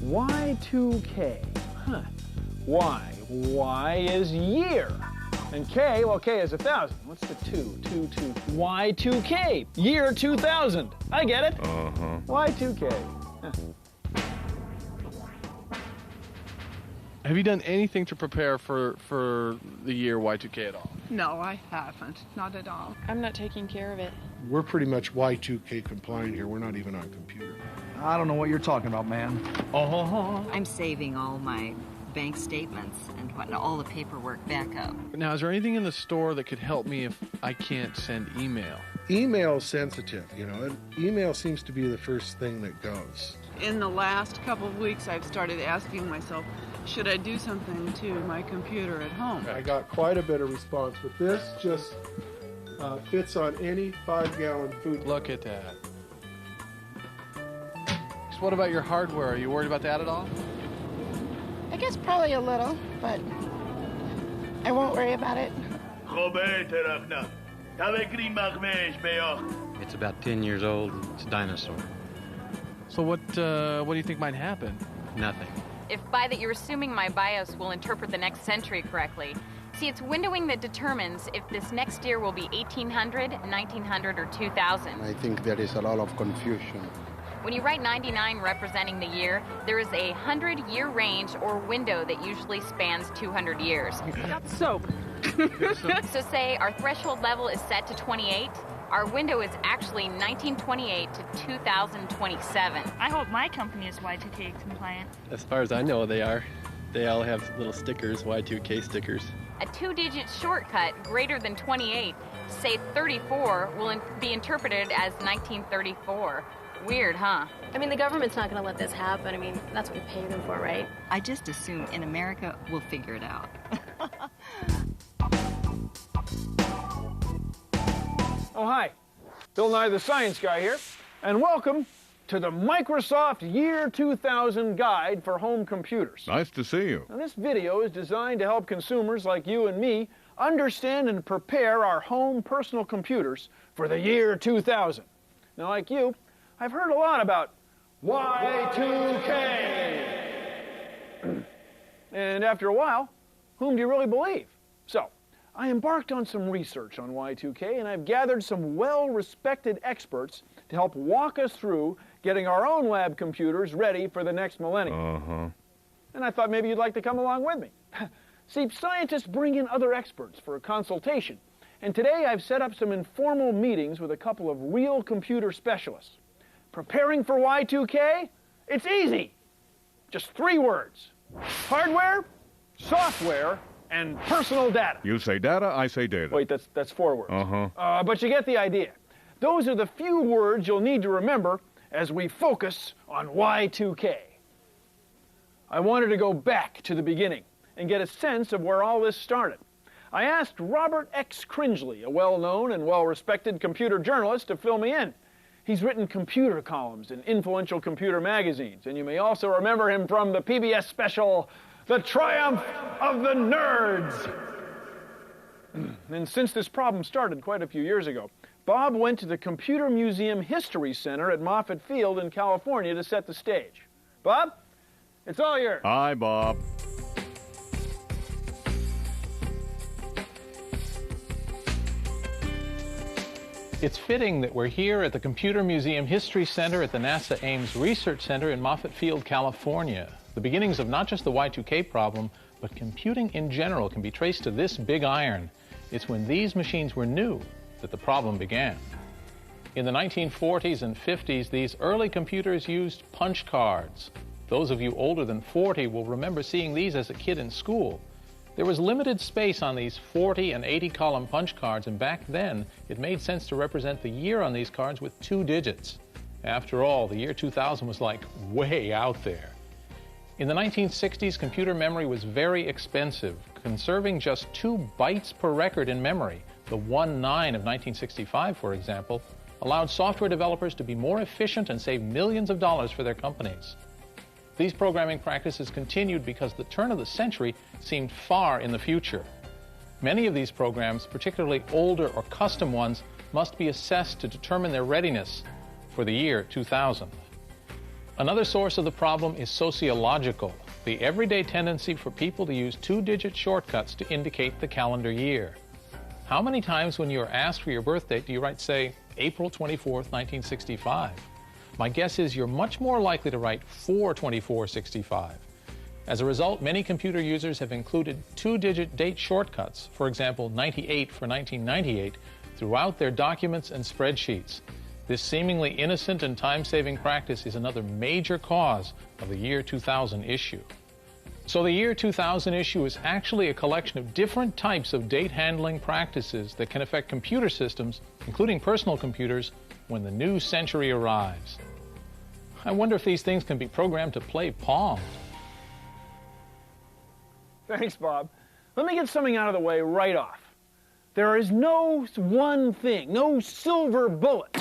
Y2K. Huh. Y? Y is year. And K, well, K is 1,000. What's the 2? 2, 2. Y2K. Year 2000. I get it. Uh-huh. Y2K. Huh. Have you done anything to prepare for the year Y2K at all? No, I haven't. Not at all. I'm not taking care of it. We're pretty much Y2K compliant here. We're not even on computer. I don't know what you're talking about, man. I'm saving all my bank statements and whatnot, all the paperwork back up. Now, is there anything in the store that could help me if I can't send email? Email sensitive, you know, and email seems to be the first thing that goes. In the last couple of weeks, I've started asking myself, should I do something to my computer at home? I got quite a bit of response, but this just fits on any 5-gallon food. Look at that. So what about your hardware? Are you worried about that at all? I guess probably a little, but I won't worry about it. It's about 10 years old. It's a dinosaur. So what do you think might happen? Nothing. If by that you're assuming my BIOS will interpret the next century correctly. See, it's windowing that determines if this next year will be 1800, 1900, or 2000. I think there is a lot of confusion. When you write 99 representing the year, there is a 100-year range or window that usually spans 200 years. Got soap. So say our threshold level is set to 28. Our window is actually 1928 to 2027. I hope my company is Y2K compliant. As far as I know, they are. They all have little stickers, Y2K stickers. A 2-digit shortcut greater than 28, say 34, will be interpreted as 1934. Weird, huh? I mean, the government's not going to let this happen. I mean, that's what we pay them for, right? I just assume in America we'll figure it out. Oh, hi. Bill Nye the Science Guy here, and welcome to the Microsoft Year 2000 Guide for Home Computers. Nice to see you. Now, this video is designed to help consumers like you and me understand and prepare our home personal computers for the year 2000. Now, like you, I've heard a lot about Y2K. And after a while, whom do you really believe? So, I embarked on some research on Y2K, and I've gathered some well-respected experts to help walk us through getting our own lab computers ready for the next millennium. Uh-huh. And I thought maybe you'd like to come along with me. See, scientists bring in other experts for a consultation, and today I've set up some informal meetings with a couple of real computer specialists. Preparing for Y2K? It's easy. Just 3 words. Hardware, software, and personal data. You say data, I say data. Wait, that's 4 words. Uh-huh. But you get the idea. Those are the few words you'll need to remember as we focus on Y2K. I wanted to go back to the beginning and get a sense of where all this started. I asked Robert X. Cringely, a well-known and well-respected computer journalist, to fill me in. He's written computer columns in influential computer magazines, and you may also remember him from the PBS special, The Triumph of the Nerds. And since this problem started quite a few years ago, Bob went to the Computer Museum History Center at Moffett Field in California to set the stage. Bob, it's all yours. Hi, Bob. It's fitting that we're here at the Computer Museum History Center at the NASA Ames Research Center in Moffett Field, California. The beginnings of not just the Y2K problem, but computing in general can be traced to this big iron. It's when these machines were new that the problem began. In the 1940s and 50s, these early computers used punch cards. Those of you older than 40 will remember seeing these as a kid in school. There was limited space on these 40 and 80 column punch cards, and back then it made sense to represent the year on these cards with 2 digits. After all, the year 2000 was like way out there. In the 1960s, computer memory was very expensive. Conserving just 2 bytes per record in memory, the 1.9 of 1965, for example, allowed software developers to be more efficient and save millions of dollars for their companies. These programming practices continued because the turn of the century seemed far in the future. Many of these programs, particularly older or custom ones, must be assessed to determine their readiness for the year 2000. Another source of the problem is sociological, the everyday tendency for people to use two-digit shortcuts to indicate the calendar year. How many times when you are asked for your birth date do you write, say, April 24th, 1965? My guess is you're much more likely to write 4/24/65. As a result, many computer users have included two-digit date shortcuts, for example, 98 for 1998, throughout their documents and spreadsheets. This seemingly innocent and time-saving practice is another major cause of the year 2000 issue. So the year 2000 issue is actually a collection of different types of date handling practices that can affect computer systems, including personal computers, when the new century arrives. I wonder if these things can be programmed to play Pong. Thanks, Bob. Let me get something out of the way right off. There is no one thing, no silver bullet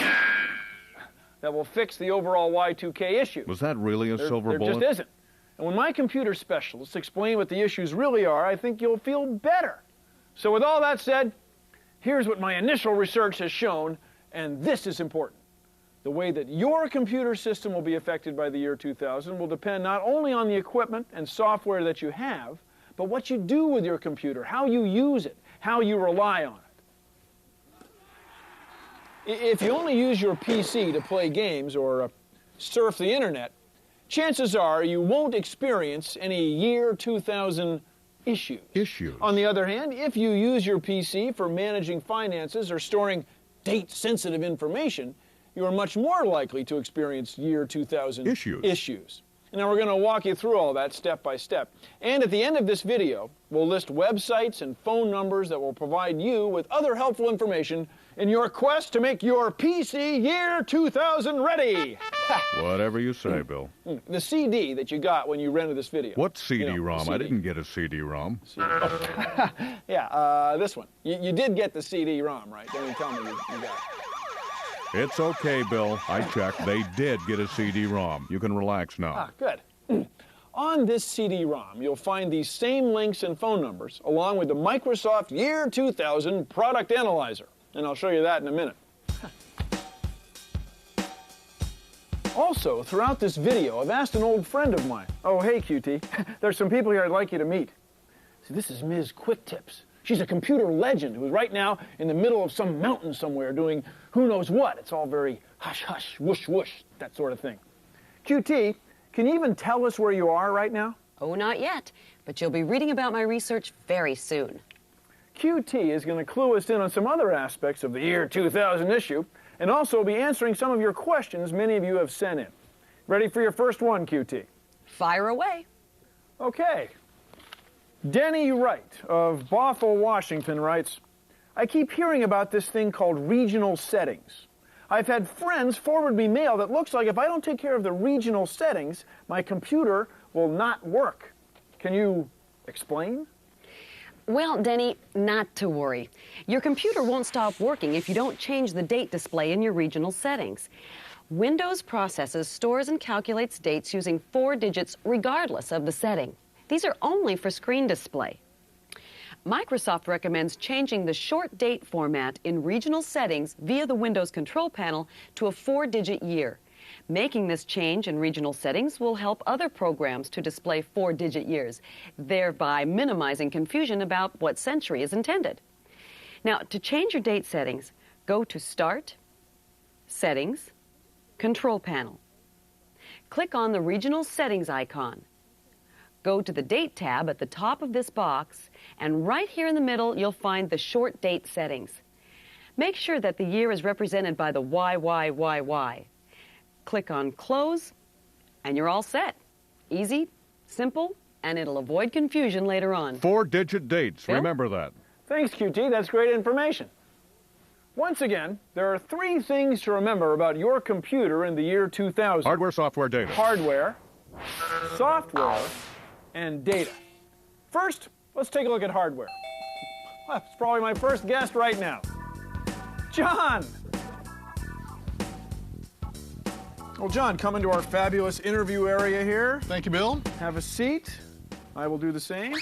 that will fix the overall Y2K issue. Was that really a silver bullet? There just isn't. And when my computer specialists explain what the issues really are, I think you'll feel better. So with all that said, here's what my initial research has shown, and this is important. The way that your computer system will be affected by the year 2000 will depend not only on the equipment and software that you have, but what you do with your computer, how you use it, how you rely on it. If you only use your PC to play games or surf the internet, chances are you won't experience any year 2000 issues. On the other hand, if you use your PC for managing finances or storing date-sensitive information, you are much more likely to experience year 2000 issues. And now we're going to walk you through all that step by step. And at the end of this video, we'll list websites and phone numbers that will provide you with other helpful information in your quest to make your PC year 2000 ready. Whatever you say, Bill. The CD that you got when you rented this video. What CD-ROM? I didn't get a CD-ROM. Yeah, this one. You did get the CD-ROM, right? Don't even tell me you got it. It's okay, Bill. I checked. They did get a CD-ROM. You can relax now. Ah, good. On this CD-ROM, you'll find these same links and phone numbers, along with the Microsoft Year 2000 Product Analyzer. And I'll show you that in a minute. Also, throughout this video, I've asked an old friend of mine. Oh, hey, QT. There's some people here I'd like you to meet. See, this is Ms. Quick Tips. She's a computer legend who's right now in the middle of some mountain somewhere doing who knows what. It's all very hush-hush, whoosh-whoosh, that sort of thing. QT, can you even tell us where you are right now? Oh, not yet, but you'll be reading about my research very soon. QT is going to clue us in on some other aspects of the year 2000 issue, and also be answering some of your questions many of you have sent in. Ready for your first one, QT? Fire away. Okay. Denny Wright of Bothell, Washington writes, I keep hearing about this thing called regional settings. I've had friends forward me mail that looks like if I don't take care of the regional settings, my computer will not work. Can you explain? Well, Denny, not to worry. Your computer won't stop working if you don't change the date display in your regional settings. Windows processes, stores, and calculates dates using 4 digits regardless of the setting. These are only for screen display. Microsoft recommends changing the short date format in regional settings via the Windows control panel to a 4-digit year. Making this change in regional settings will help other programs to display 4-digit years, thereby minimizing confusion about what century is intended. Now, to change your date settings, go to Start, Settings, Control Panel. Click on the Regional Settings icon. Go to the Date tab at the top of this box, and right here in the middle, you'll find the short date settings. Make sure that the year is represented by the YYYY. Click on Close, and you're all set. Easy, simple, and it'll avoid confusion later on. 4-digit dates. Bill? Remember that. Thanks, QT. That's great information. Once again, there are 3 things to remember about your computer in the year 2000. Hardware, software, data. Hardware, software, and data. First, let's take a look at hardware. That's probably my first guest right now. John! Well, John, come into our fabulous interview area here. Thank you, Bill. Have a seat. I will do the same.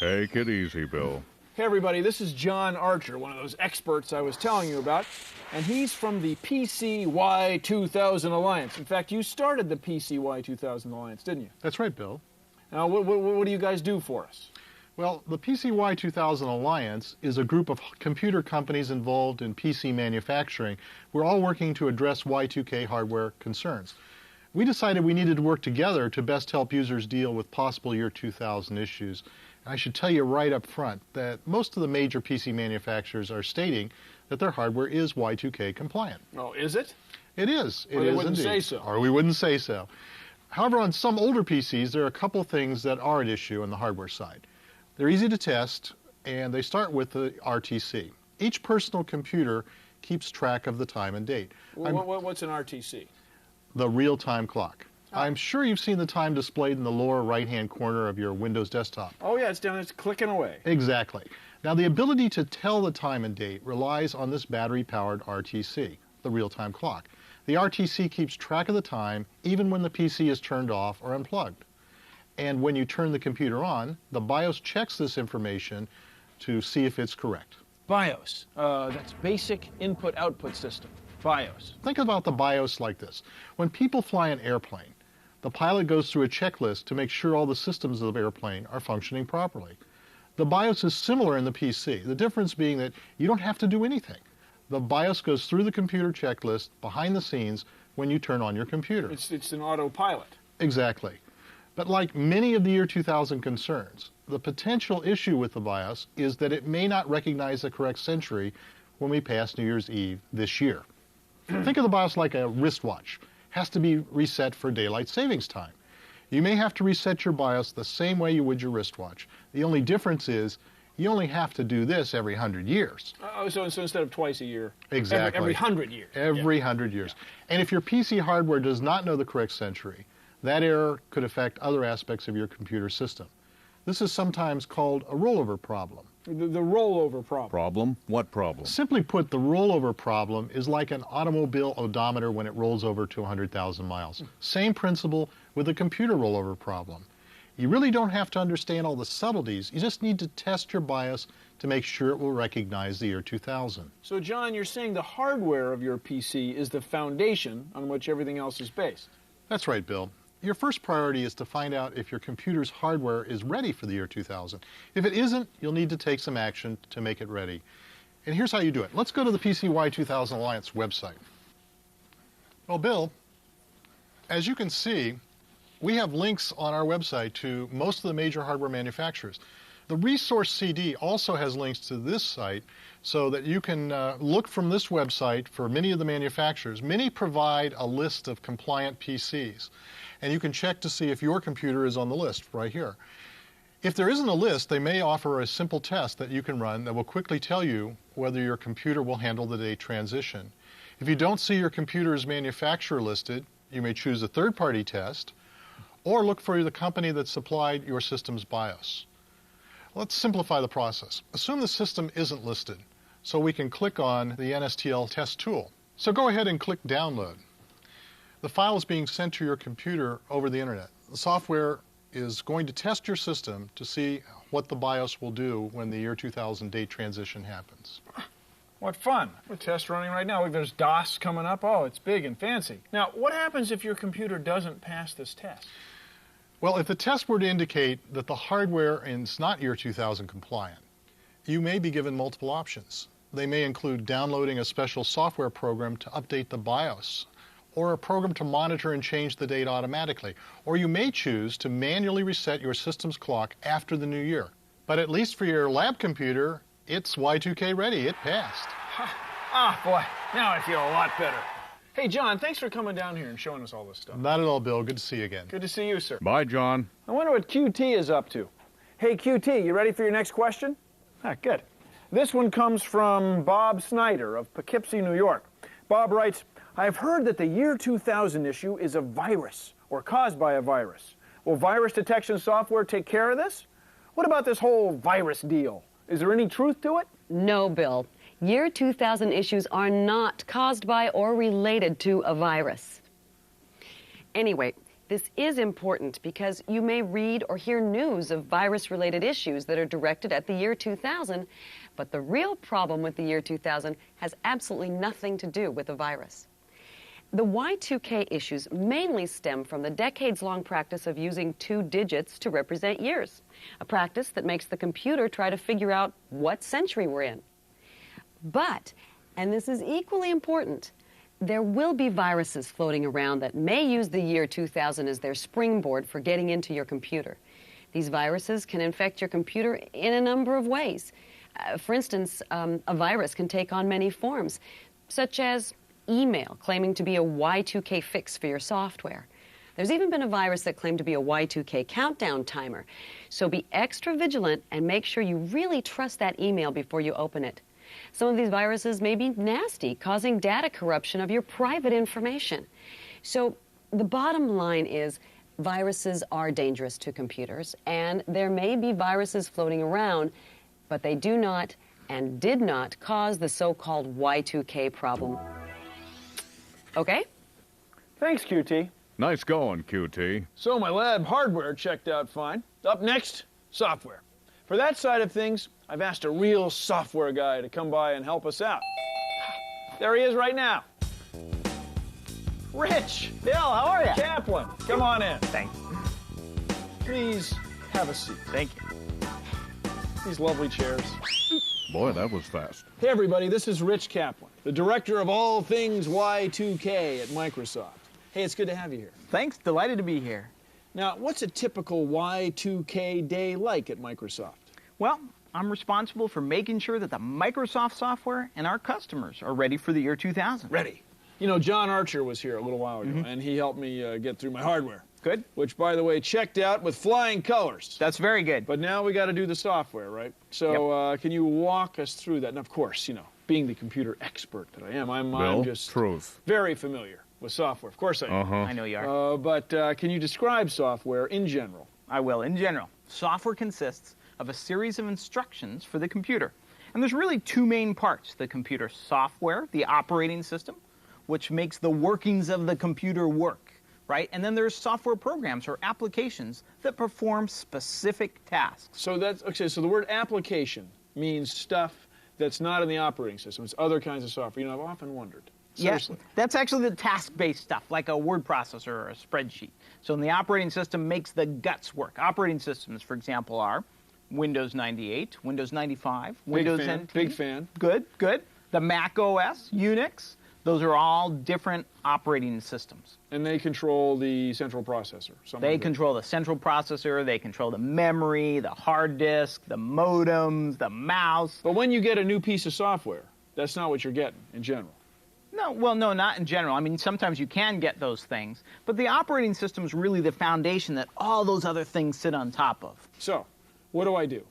Take it easy, Bill. Hey everybody, this is John Archer, one of those experts I was telling you about, and he's from the PCY 2000 Alliance. In fact, you started the PCY 2000 Alliance, didn't you? That's right, Bill. Now, what do you guys do for us? Well, the PCY 2000 Alliance is a group of computer companies involved in PC manufacturing. We're all working to address Y2K hardware concerns. We decided we needed to work together to best help users deal with possible year 2000 issues. I should tell you right up front that most of the major PC manufacturers are stating that their hardware is Y2K compliant. Oh, is it? It is. Or they wouldn't say so. Or we wouldn't say so. However, on some older PCs, there are a couple things that are at issue on the hardware side. They're easy to test, and they start with the RTC. Each personal computer keeps track of the time and date. What's an RTC? The real-time clock. I'm sure you've seen the time displayed in the lower right-hand corner of your Windows desktop. Oh yeah, it's down there, it's clicking away. Exactly. Now the ability to tell the time and date relies on this battery-powered RTC, the real-time clock. The RTC keeps track of the time even when the PC is turned off or unplugged. And when you turn the computer on, the BIOS checks this information to see if it's correct. BIOS, that's Basic Input-Output System, BIOS. Think about the BIOS like this. When people fly an airplane, the pilot goes through a checklist to make sure all the systems of the airplane are functioning properly. The BIOS is similar in the PC, the difference being that you don't have to do anything. The BIOS goes through the computer checklist behind the scenes when you turn on your computer. It's an autopilot. Exactly. But like many of the year 2000 concerns, the potential issue with the BIOS is that it may not recognize the correct century when we pass New Year's Eve this year. Think of the BIOS like a wristwatch. It has to be reset for daylight savings time. You may have to reset your BIOS the same way you would your wristwatch. The only difference is you only have to do this every 100 years. So instead of twice a year, exactly. Every 100 years. Every 100 years. Yeah. And if your PC hardware does not know the correct century, that error could affect other aspects of your computer system. This is sometimes called a rollover problem. The rollover problem. Problem? What problem? Simply put, the rollover problem is like an automobile odometer when it rolls over to 100,000 miles. Same principle with a computer rollover problem. You really don't have to understand all the subtleties. You just need to test your BIOS to make sure it will recognize the year 2000. So, John, you're saying the hardware of your PC is the foundation on which everything else is based. That's right, Bill. Your first priority is to find out if your computer's hardware is ready for the year 2000. If it isn't, you'll need to take some action to make it ready. And here's how you do it. Let's go to the PCY 2000 Alliance website. Well, Bill, as you can see, we have links on our website to most of the major hardware manufacturers. The resource CD also has links to this site so that you can look from this website for many of the manufacturers. Many provide a list of compliant PCs, and you can check to see if your computer is on the list right here. If there isn't a list, they may offer a simple test that you can run that will quickly tell you whether your computer will handle the date transition. If you don't see your computer's manufacturer listed, you may choose a third-party test or look for the company that supplied your system's BIOS. Let's simplify the process. Assume the system isn't listed, so we can click on the NSTL test tool. So go ahead and click download. The file is being sent to your computer over the internet. The software is going to test your system to see what the BIOS will do when the year 2000 date transition happens. What fun. We're test running right now. Look, there's DOS coming up. Oh, it's big and fancy. Now, what happens if your computer doesn't pass this test? Well, if the test were to indicate that the hardware is not year 2000 compliant, you may be given multiple options. They may include downloading a special software program to update the BIOS, or a program to monitor and change the date automatically, or you may choose to manually reset your system's clock after the new year. But at least for your lab computer, it's Y2K ready. It passed. Ah, boy, now I feel a lot better. Hey, John, thanks for coming down here and showing us all this stuff. Not at all, Bill. Good to see you again. Good to see you, sir. Bye, John. I wonder what QT is up to. Hey, QT, you ready for your next question? Ah, good. This one comes from Bob Snyder of Poughkeepsie, New York. Bob writes, I've heard that the year 2000 issue is a virus or caused by a virus. Will virus detection software take care of this? What about this whole virus deal? Is there any truth to it? No, Bill. Year 2000 issues are not caused by or related to a virus. Anyway, This is important because you may read or hear news of virus-related issues that are directed at the year 2000, but the real problem with the year 2000 has absolutely nothing to do with the virus. The Y2K issues mainly stem from the decades-long practice of using 2 digits to represent years, a practice that makes the computer try to figure out what century we're in. But, and this is equally important, there will be viruses floating around that may use the year 2000 as their springboard for getting into your computer. These viruses can infect your computer in a number of ways. For instance, a virus can take on many forms, such as email claiming to be a Y2K fix for your software. There's even been a virus that claimed to be a Y2K countdown timer. So be extra vigilant and make sure you really trust that email before you open it. Some of these viruses may be nasty, causing data corruption of your private information. So the bottom line is viruses are dangerous to computers, and there may be viruses floating around, but they do not and did not cause the so-called Y2K problem. Okay? Thanks, QT. Nice going, QT. So my lab hardware checked out fine. Up next, software. For that side of things, I've asked a real software guy to come by and help us out. There he is right now. Rich. Bill, how are you? Kaplan, come on in. Thanks. Please have a seat. Thank you. These lovely chairs. Boy, that was fast. Hey everybody, this is Rich Kaplan, the director of all things Y2K at Microsoft. Hey, it's good to have you here. Thanks, delighted to be here. Now, what's a typical Y2K day like at Microsoft? Well, I'm responsible for making sure that the Microsoft software and our customers are ready for the year 2000. Ready. You know, John Archer was here a little while ago, and he helped me get through my hardware. Good. Which, by the way, checked out with flying colors. That's very good. But now we got to do the software, right? So can you walk us through that? And of course, you know, being the computer expert that I am, I'm just very familiar with software. Of course I am. I know you are. But can you describe software in general? I will. In general, software consists of a series of instructions for the computer. And there's really 2 main parts: the computer software, the operating system, which makes the workings of the computer work, right? And then there's software programs or applications that perform specific tasks. So that's, okay, so the word application means stuff that's not in the operating system. It's other kinds of software. You know, I've often wondered. Seriously. Yeah, that's actually the task-based stuff, like a word processor or a spreadsheet. So the operating system makes the guts work. Operating systems, for example, are Windows 98, Windows 95, Windows NT. Big fan. Good, good. The Mac OS, Unix. Those are all different operating systems. And they control the central processor. They control the central processor, they control the memory, the hard disk, the modems, the mouse. But when you get a new piece of software, that's not what you're getting in general. No, well, no, not in general. I mean, sometimes you can get those things, but the operating system is really the foundation that all those other things sit on top of. So, what do I do?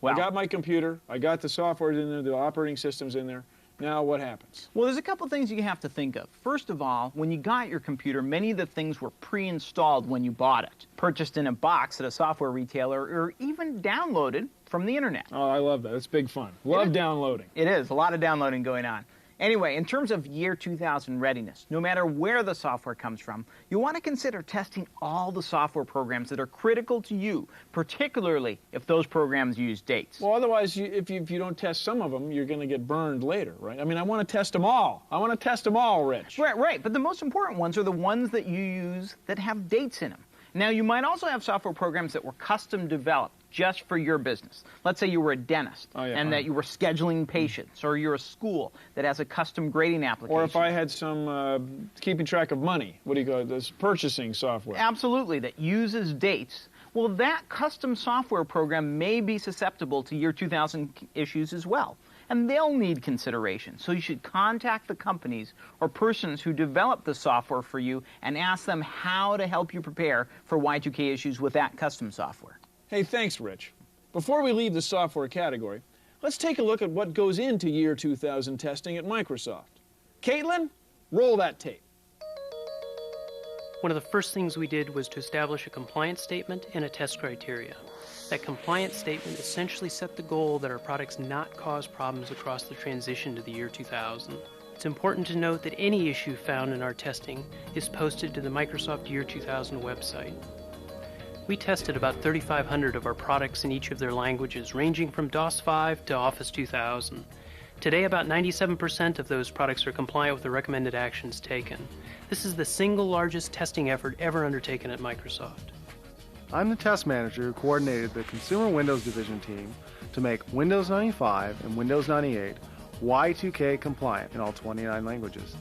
Well, I got my computer, I got the software in there, the operating system's in there. Now what happens? Well, there's a couple things you have to think of. First of all, when you got your computer, many of the things were pre-installed when you bought it, purchased in a box at a software retailer, or even downloaded from the internet. Oh, I love that. It's big fun. Love downloading. It is. A lot of downloading going on. Anyway, in terms of year 2000 readiness, no matter where the software comes from, you want to consider testing all the software programs that are critical to you, particularly if those programs use dates. Well, otherwise, if you don't test some of them, you're going to get burned later, right? I mean, I want to test them all. I want to test them all, Rich. Right. But the most important ones are the ones that you use that have dates in them. Now, you might also have software programs that were custom developed just for your business. Let's say you were a dentist and that you were scheduling patients, or you're a school that has a custom grading application. Or if I had some keeping track of money, what do you call it, this purchasing software. Absolutely, that uses dates. Well, that custom software program may be susceptible to year 2000 issues as well, and they'll need consideration. So you should contact the companies or persons who develop the software for you and ask them how to help you prepare for Y2K issues with that custom software. Hey, thanks, Rich. Before we leave the software category, let's take a look at what goes into year 2000 testing at Microsoft. Caitlin, roll that tape. One of the first things we did was to establish a compliance statement and a test criteria. That compliance statement essentially set the goal that our products not cause problems across the transition to the year 2000. It's important to note that any issue found in our testing is posted to the Microsoft Year 2000 website. We tested about 3,500 of our products in each of their languages, ranging from DOS 5 to Office 2000. Today, about 97% of those products are compliant with the recommended actions taken. This is the single largest testing effort ever undertaken at Microsoft. I'm the test manager who coordinated the Consumer Windows Division team to make Windows 95 and Windows 98 Y2K compliant in all 29 languages.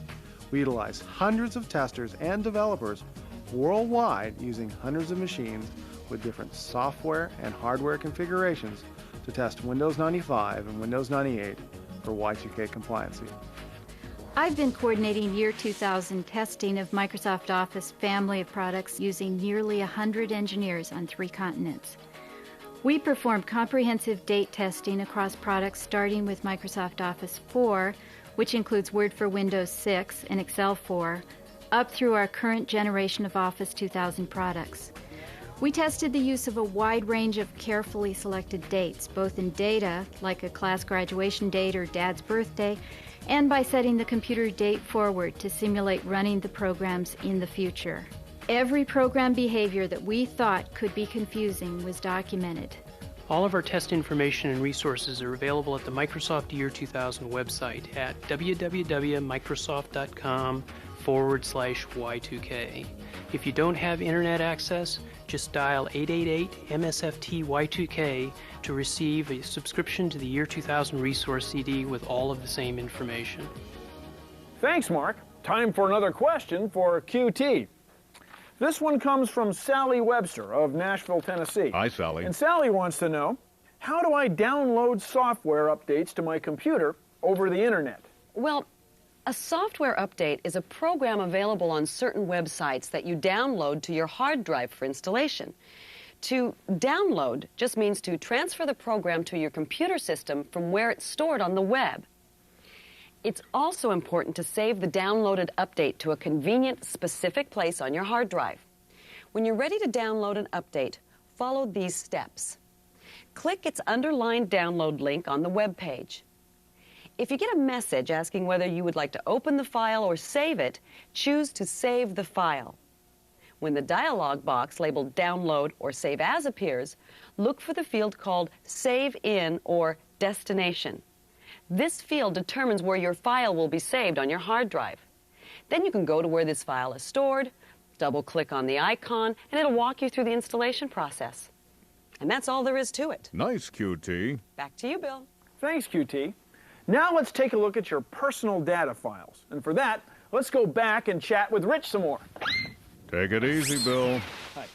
We utilize hundreds of testers and developers worldwide using hundreds of machines with different software and hardware configurations to test Windows 95 and Windows 98 for Y2K compliancy. I've been coordinating Year 2000 testing of Microsoft Office family of products using nearly 100 engineers on 3 continents. We performed comprehensive date testing across products starting with Microsoft Office 4, which includes Word for Windows 6 and Excel 4, up through our current generation of Office 2000 products. We tested the use of a wide range of carefully selected dates, both in data, like a class graduation date or dad's birthday, and by setting the computer date forward to simulate running the programs in the future. Every program behavior that we thought could be confusing was documented. All of our test information and resources are available at the Microsoft Year 2000 website at www.microsoft.com/Y2K. If you don't have internet access, just dial 888-MSFT-Y2K to receive a subscription to the Year 2000 resource CD with all of the same information. Thanks, Mark. Time for another question for QT. This one comes from Sally Webster of Nashville, Tennessee. Hi, Sally. And Sally wants to know, how do I download software updates to my computer over the internet? Well, a software update is a program available on certain websites that you download to your hard drive for installation. To download just means to transfer the program to your computer system from where it's stored on the web. It's also important to save the downloaded update to a convenient, specific place on your hard drive. When you're ready to download an update, follow these steps. Click its underlined download link on the web page. If you get a message asking whether you would like to open the file or save it, choose to save the file. When the dialog box labeled Download or Save As appears, look for the field called Save In or Destination. This field determines where your file will be saved on your hard drive. Then you can go to where this file is stored, double-click on the icon, and it'll walk you through the installation process. And that's all there is to it. Nice, QT. Back to you, Bill. Thanks, QT. Now let's take a look at your personal data files. And for that, let's go back and chat with Rich some more. Take it easy, Bill. Hi.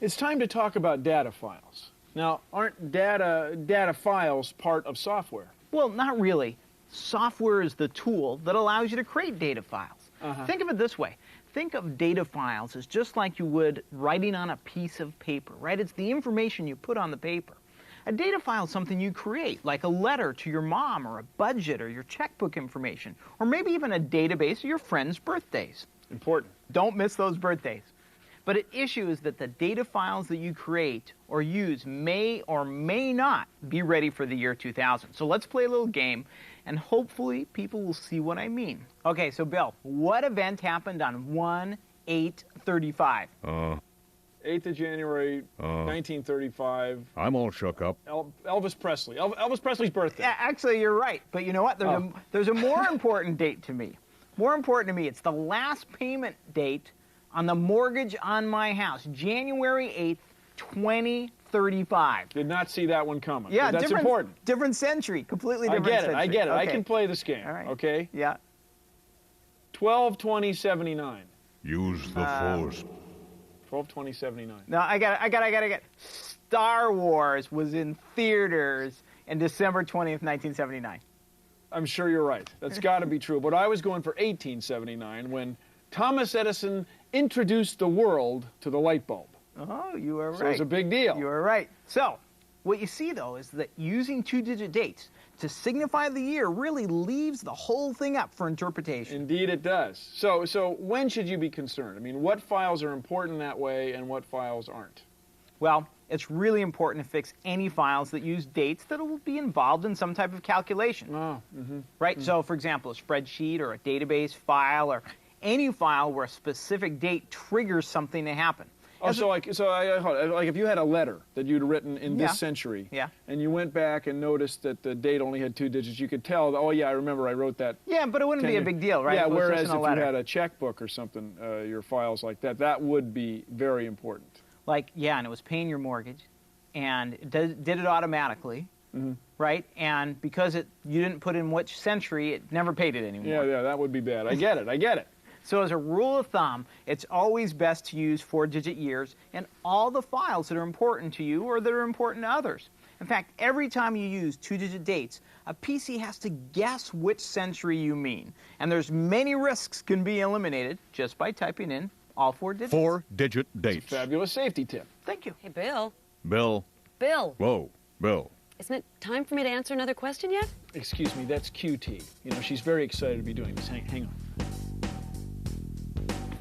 It's time to talk about data files. Now, aren't data files part of software? Well, not really. Software is the tool that allows you to create data files. Think of it this way. Think of data files as just like you would writing on a piece of paper, right? It's the information you put on the paper. A data file is something you create, like a letter to your mom, or a budget, or your checkbook information, or maybe even a database of your friends' birthdays. Important. Don't miss those birthdays. But an issue is that the data files that you create or use may or may not be ready for the year 2000. So let's play a little game, and hopefully people will see what I mean. Okay, so Bill, what event happened on 1/8/35? 8th of January, 1935. I'm all shook up. Elvis Presley. Elvis Presley's birthday. Yeah, actually, you're right. But you know what? There's a more important date to me. More important to me, it's the last payment date on the mortgage on my house, January 8th, 2035. Did not see that one coming. Yeah, that's important. Different century, completely different century. I get it. Okay. I can play this game. All right. Okay? Yeah. 12/20/79. Use the force. 12/20/79. No, I got it. Star Wars was in theaters in December 20th, 1979. I'm sure you're right. That's got to be true. But I was going for 1879 when Thomas Edison introduced the world to the light bulb. Oh, you are right. So it's a big deal. You are right. So, what you see, though, is that using two-digit dates to signify the year really leaves the whole thing up for interpretation. Indeed it does. So when should you be concerned? I mean, what files are important that way and what files aren't? Well, it's really important to fix any files that use dates that will be involved in some type of calculation. Right? So, for example, a spreadsheet or a database file or any file where a specific date triggers something to happen. Oh, like if you had a letter that you'd written in this century, Yeah. and you went back and noticed that the date only had 2 digits, you could tell, oh yeah, I remember I wrote that. Yeah, but it wouldn't be a big deal, right? Yeah, If it was whereas just in if a letter. you had a checkbook or something, your files like that, that would be very important. Like, yeah, and it was paying your mortgage, and it did it automatically, right? And because you didn't put in which century, it never paid it anymore. Yeah, that would be bad. I get it. So as a rule of thumb, it's always best to use 4-digit years in all the files that are important to you or that are important to others. In fact, every time you use 2-digit dates, a PC has to guess which century you mean. And there's many risks can be eliminated just by typing in all 4 digits. 4-digit dates. Fabulous safety tip. Thank you. Hey, Bill. Bill. Whoa, Bill. Isn't it time for me to answer another question yet? Excuse me, that's QT. You know, she's very excited to be doing this.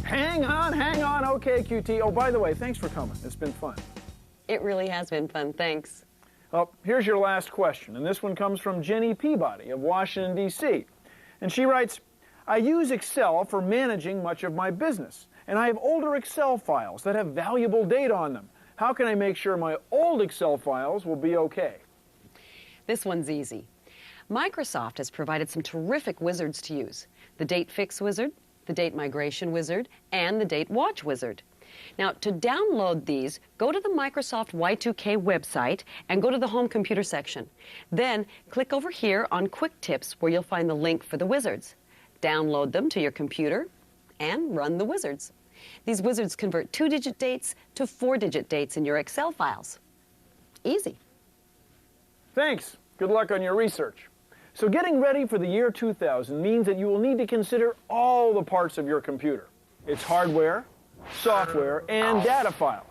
Hang on. Hang on. Okay, QT. Oh, by the way, thanks for coming. It's been fun. It really has been fun, thanks. Well, here's your last question, and this one comes from Jenny Peabody of Washington, D.C. And she writes, I use Excel for managing much of my business, and I have older Excel files that have valuable data on them. How can I make sure my old Excel files will be okay? This one's easy. Microsoft has provided some terrific wizards to use. The Date Fix Wizard, the Date Migration Wizard, and the Date Watch Wizard. Now, to download these, go to the Microsoft Y2K website and go to the Home Computer section. Then, click over here on Quick Tips where you'll find the link for the wizards. Download them to your computer and run the wizards. These wizards convert 2-digit dates to 4-digit dates in your Excel files. Easy. Thanks. Good luck on your research. So getting ready for the year 2000 means that you will need to consider all the parts of your computer. Its hardware, software, and data files.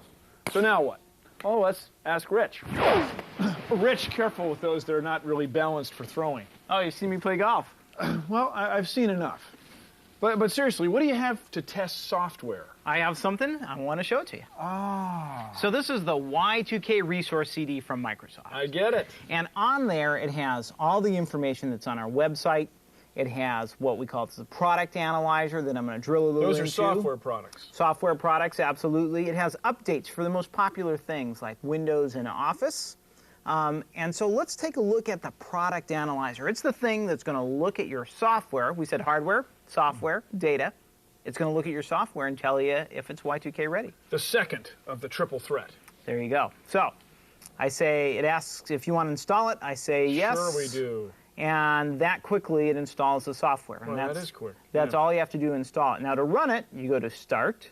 So now what? Oh, let's ask Rich. Rich, careful with those. They're not really balanced for throwing. Oh, you see me play golf? Well, I've seen enough. But seriously, what do you have to test software? I have something. I want to show it to you. So this is the Y2K resource CD from Microsoft. I get it. And on there, it has all the information that's on our website. It has what we call the product analyzer that I'm going to drill a little into. Those are software products. Software products, absolutely. It has updates for the most popular things like Windows and Office. And so let's take a look at the product analyzer. It's the thing that's going to look at your software. We said hardware, software, data. It's going to look at your software and tell you if it's Y2K ready. The second of the triple threat. There you go. So I say, it asks if you want to install it. I say yes. Sure we do. And that quickly it installs the software. Well, and that is quick. That's all you have to do to install it. Now to run it, you go to Start,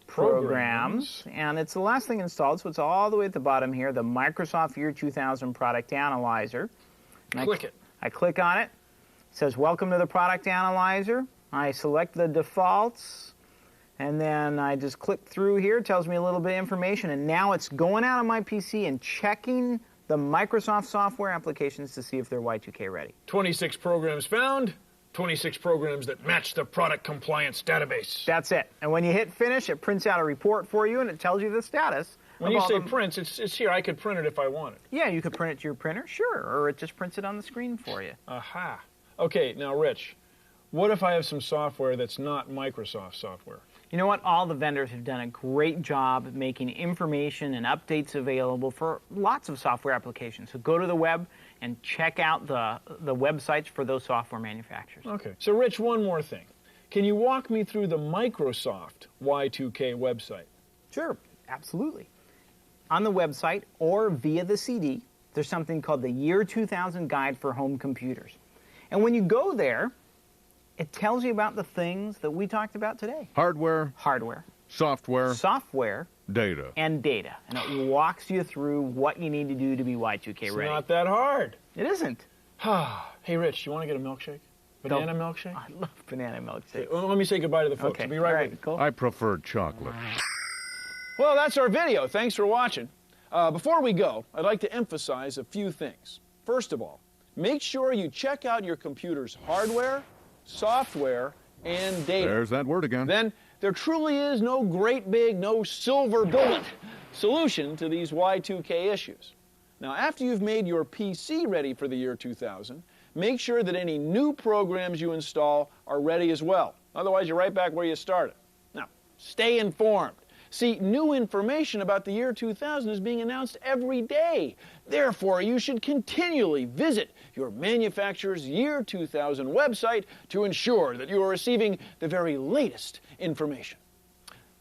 Programs, and it's the last thing installed, so it's all the way at the bottom here, the Microsoft Year 2000 Product Analyzer. Click it. I click on it. It says, Welcome to the Product Analyzer. I select the defaults, and then I just click through here. It tells me a little bit of information, and now it's going out on my PC and checking the Microsoft software applications to see if they're Y2K ready. 26 programs found, 26 programs that match the product compliance database. That's it. And when you hit finish, it prints out a report for you, and it tells you the status. When you say prints, it's here. I could print it if I wanted. Yeah, you could print it to your printer, sure, or it just prints it on the screen for you. Aha. Okay, now, Rich, what if I have some software that's not Microsoft software? You know what? All the vendors have done a great job making information and updates available for lots of software applications. So go to the web and check out the websites for those software manufacturers. Okay. So, Rich, one more thing. Can you walk me through the Microsoft Y2K website? Sure, absolutely. On the website or via the CD, there's something called the Year 2000 Guide for Home Computers. And when you go there, it tells you about the things that we talked about today. Hardware. Software. Data. And data. And it walks you through what you need to do to be Y2K ready. It's not that hard. It isn't. Hey, Rich, you want to get a milkshake? Banana milkshake? I love banana milkshake. Okay, well, let me say goodbye to the folks. Okay. I'll be right with you. Cool. I prefer chocolate. Well, that's our video. Thanks for watching. Before we go, I'd like to emphasize a few things. First of all, make sure you check out your computer's hardware, software, and data. There's that word again. Then there truly is no great big, no silver bullet solution to these Y2K issues. Now, after you've made your PC ready for the year 2000, make sure that any new programs you install are ready as well. Otherwise, you're right back where you started. Now, stay informed. See, new information about the year 2000 is being announced every day. Therefore, you should continually visit your manufacturer's year 2000 website to ensure that you are receiving the very latest information.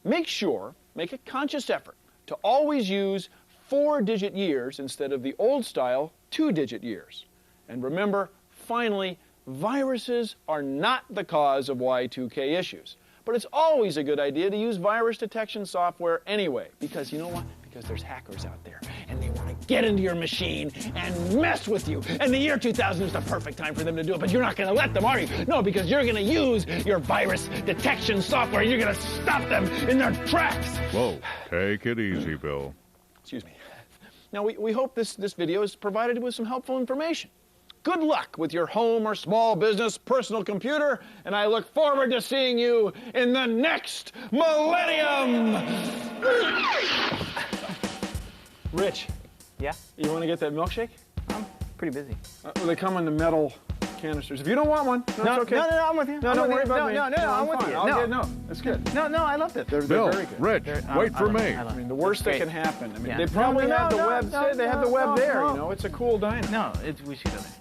Make a conscious effort to always use 4-digit years instead of the old-style 2-digit years. And remember, finally, viruses are not the cause of Y2K issues. But it's always a good idea to use virus detection software anyway, because you know what? Because there's hackers out there, and they want to get into your machine and mess with you. And the year 2000 is the perfect time for them to do it, but you're not going to let them, are you? No, because you're going to use your virus detection software. You're going to stop them in their tracks. Whoa, take it easy, Bill. Excuse me. Now, we hope this video has provided you with some helpful information. Good luck with your home or small business personal computer, and I look forward to seeing you in the next millennium! Rich. Yeah? You want to get that milkshake? I'm pretty busy. They come in the metal canisters. If you don't want one, it's okay. No, I'm with you. No, don't worry about me. No, I'm with you. No, that's good. No, I loved it. They're Bill, very good. Rich, wait for me. I mean, the worst that can happen. I mean, Yeah. they probably have the web. No, They have the web there. no. You know, it's a cool diner. No, we should go there.